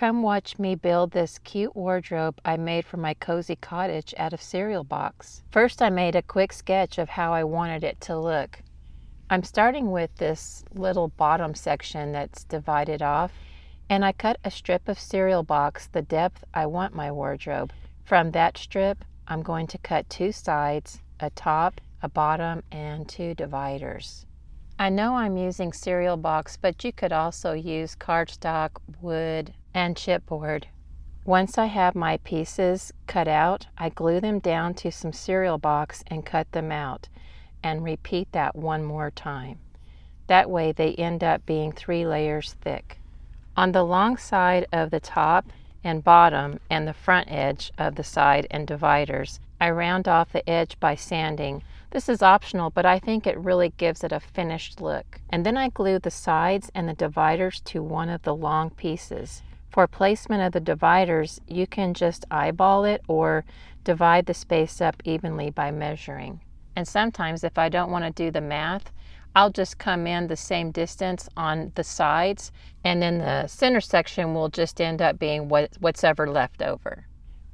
Come watch me build this cute wardrobe I made for my Cozy Cottage out of cereal box. First, I made a quick sketch of how I wanted it to look. I'm starting with this little bottom section that's divided off, and I cut a strip of cereal box the depth I want my wardrobe. From that strip, I'm going to cut two sides, a top, a bottom, and two dividers. I know I'm using cereal box, but you could also use cardstock, wood, and chipboard. Once I have my pieces cut out, I glue them down to some cereal box and cut them out, and repeat that one more time. That way they end up being 3 layers thick. On the long side of the top and bottom and the front edge of the side and dividers, I round off the edge by sanding. This is optional, but I think it really gives it a finished look. And then I glue the sides and the dividers to one of the long pieces. For placement of the dividers, you can just eyeball it or divide the space up evenly by measuring. And sometimes if I don't want to do the math, I'll just come in the same distance on the sides, and then the center section will just end up being what's ever left over.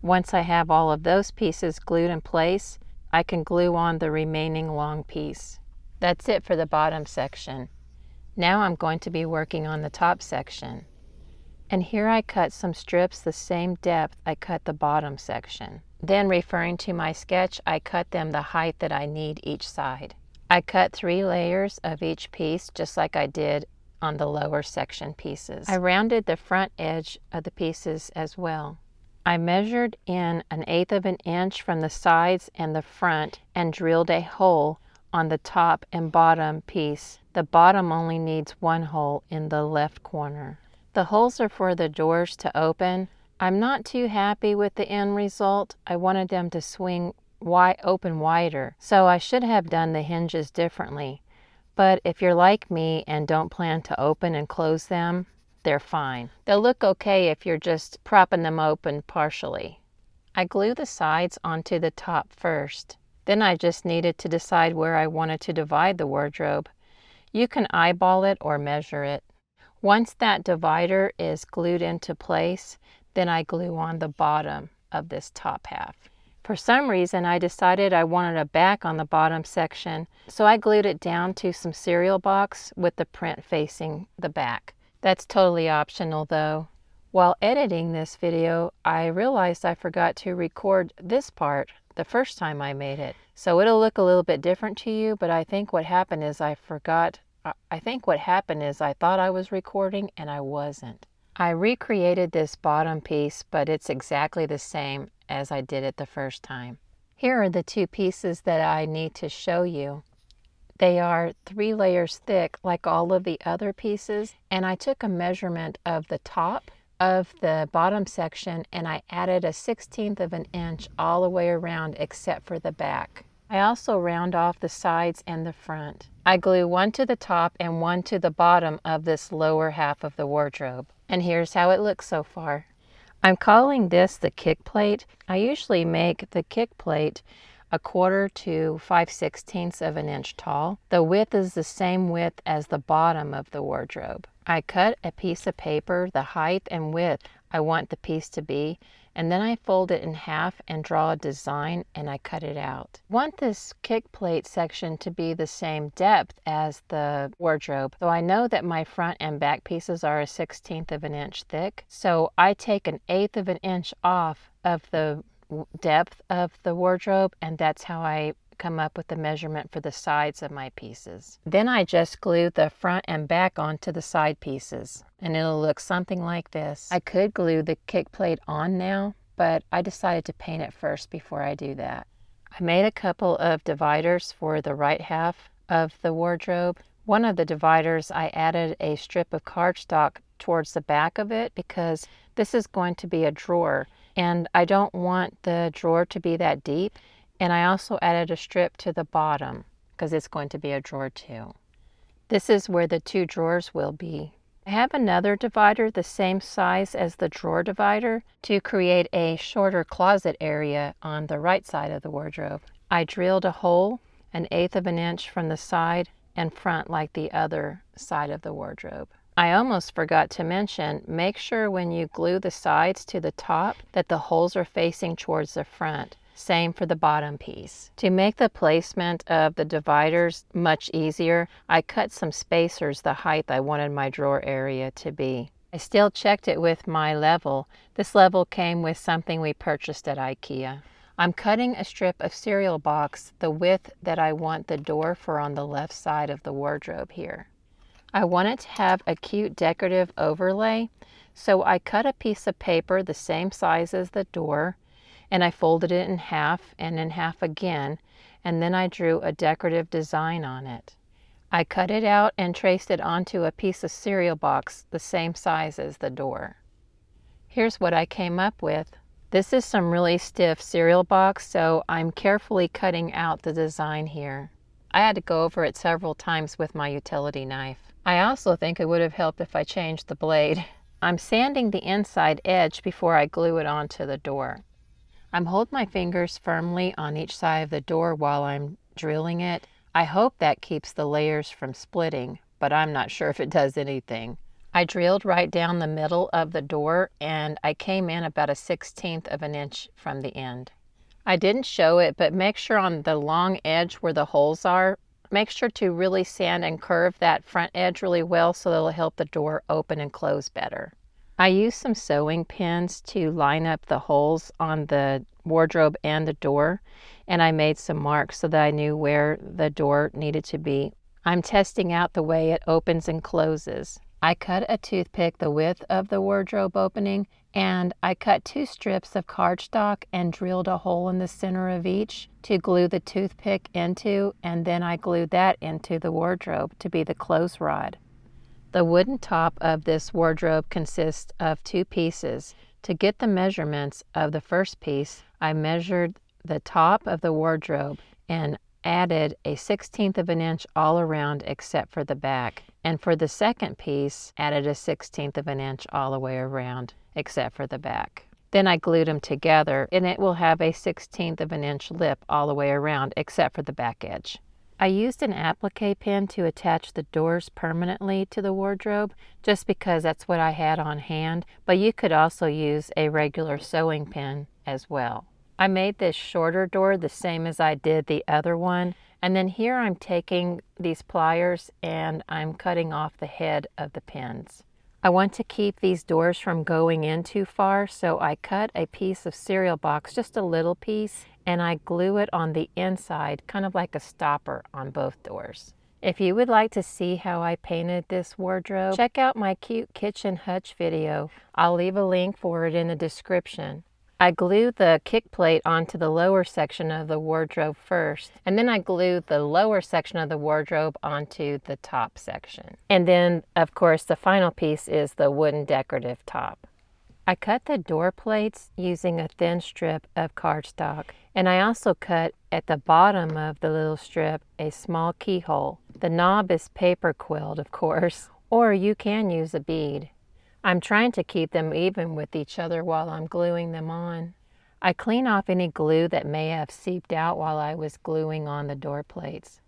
Once I have all of those pieces glued in place, I can glue on the remaining long piece. That's it for the bottom section. Now I'm going to be working on the top section. And here I cut some strips the same depth I cut the bottom section. Then, referring to my sketch, I cut them the height that I need each side. I cut 3 layers of each piece just like I did on the lower section pieces. I rounded the front edge of the pieces as well. I measured in 1/8 of an inch from the sides and the front and drilled a hole on the top and bottom piece. The bottom only needs 1 hole in the left corner. The holes are for the doors to open. I'm not too happy with the end result. I wanted them to swing open wider, so I should have done the hinges differently. But if you're like me and don't plan to open and close them, they're fine. They'll look okay if you're just propping them open partially. I glue the sides onto the top first. Then I just needed to decide where I wanted to divide the wardrobe. You can eyeball it or measure it. Once that divider is glued into place, then I glue on the bottom of this top half. For some reason, I decided I wanted a back on the bottom section, so I glued it down to some cereal box with the print facing the back. That's totally optional though. While editing this video, I realized I forgot to record this part the first time I made it. So it'll look a little bit different to you, but I think what happened is I thought I was recording and I wasn't. I recreated this bottom piece, but it's exactly the same as I did it the first time. Here are the 2 pieces that I need to show you. They are 3 layers thick like all of the other pieces, and I took a measurement of the top of the bottom section and I added a 1/16 of an inch all the way around except for the back. I also round off the sides and the front. I glue one to the top and one to the bottom of this lower half of the wardrobe. And here's how it looks so far. I'm calling this the kick plate. I usually make the kick plate 1/4 to 5/16 of an inch tall. The width is the same width as the bottom of the wardrobe. I cut a piece of paper the height and width I want the piece to be, and then I fold it in half and draw a design and I cut it out. I want this kick plate section to be the same depth as the wardrobe, so I know that my front and back pieces are 1/16 of an inch thick, so I take 1/8 of an inch off of the depth of the wardrobe, and that's how I come up with the measurement for the sides of my pieces. Then I just glue the front and back onto the side pieces, and it'll look something like this. I could glue the kick plate on now, but I decided to paint it first before I do that. I made a couple of dividers for the right half of the wardrobe. One of the dividers I added a strip of cardstock towards the back of it because this is going to be a drawer, and I don't want the drawer to be that deep. And I also added a strip to the bottom because it's going to be a drawer too. This is where the 2 drawers will be. I have another divider the same size as the drawer divider to create a shorter closet area on the right side of the wardrobe. I drilled a hole 1/8 of an inch from the side and front like the other side of the wardrobe. I almost forgot to mention, make sure when you glue the sides to the top that the holes are facing towards the front. Same for the bottom piece. To make the placement of the dividers much easier, I cut some spacers the height I wanted my drawer area to be. I still checked it with my level. This level came with something we purchased at IKEA. I'm cutting a strip of cereal box the width that I want the door for on the left side of the wardrobe here. I want it to have a cute decorative overlay, so I cut a piece of paper the same size as the door, and I folded it in half and in half again, and then I drew a decorative design on it. I cut it out and traced it onto a piece of cereal box the same size as the door. Here's what I came up with. This is some really stiff cereal box, so I'm carefully cutting out the design here. I had to go over it several times with my utility knife. I also think it would have helped if I changed the blade. I'm sanding the inside edge before I glue it onto the door. I'm holding my fingers firmly on each side of the door while I'm drilling it. I hope that keeps the layers from splitting, but I'm not sure if it does anything. I drilled right down the middle of the door and I came in about a 1/16 of an inch from the end. I didn't show it, but make sure on the long edge where the holes are, make sure to really sand and curve that front edge really well so it'll help the door open and close better. I used some sewing pins to line up the holes on the wardrobe and the door, and I made some marks so that I knew where the door needed to be. I'm testing out the way it opens and closes. I cut a toothpick the width of the wardrobe opening, and I cut 2 strips of cardstock and drilled a hole in the center of each to glue the toothpick into, and then I glued that into the wardrobe to be the close rod. The wooden top of this wardrobe consists of 2 pieces. To get the measurements of the first piece, I measured the top of the wardrobe and added a 1/16 of an inch all around except for the back. And for the second piece, added a 1/16 of an inch all the way around except for the back. Then I glued them together and it will have a 1/16 of an inch lip all the way around except for the back edge. I used an applique pin to attach the doors permanently to the wardrobe just because that's what I had on hand, but you could also use a regular sewing pin as well. I made this shorter door the same as I did the other one, and then here I'm taking these pliers and I'm cutting off the head of the pins. I want to keep these doors from going in too far, so I cut a piece of cereal box, just a little piece, and I glue it on the inside, kind of like a stopper on both doors. If you would like to see how I painted this wardrobe, check out my cute kitchen hutch video. I'll leave a link for it in the description. I glued the kick plate onto the lower section of the wardrobe first, and then I glued the lower section of the wardrobe onto the top section. And then, of course, the final piece is the wooden decorative top. I cut the door plates using a thin strip of cardstock, and I also cut at the bottom of the little strip a small keyhole. The knob is paper quilled, of course, or you can use a bead. I'm trying to keep them even with each other while I'm gluing them on. I clean off any glue that may have seeped out while I was gluing on the door plates.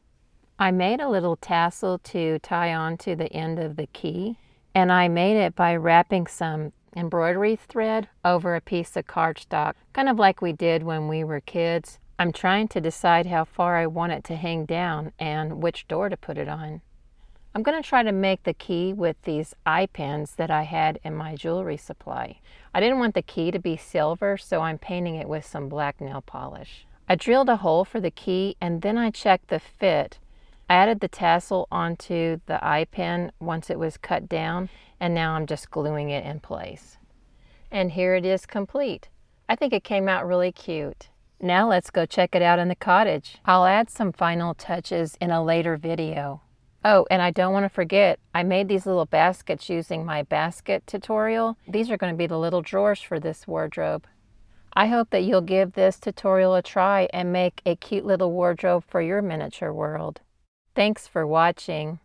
I made a little tassel to tie onto the end of the key, and I made it by wrapping some embroidery thread over a piece of cardstock, kind of like we did when we were kids. I'm trying to decide how far I want it to hang down and which door to put it on. I'm going to try to make the key with these eye pins that I had in my jewelry supply. I didn't want the key to be silver, so I'm painting it with some black nail polish. I drilled a hole for the key and then I checked the fit. I added the tassel onto the eye pin once it was cut down, and now I'm just gluing it in place. And here it is complete. I think it came out really cute. Now let's go check it out in the cottage. I'll add some final touches in a later video. Oh, and I don't want to forget, I made these little baskets using my basket tutorial. These are going to be the little drawers for this wardrobe. I hope that you'll give this tutorial a try and make a cute little wardrobe for your miniature world. Thanks for watching.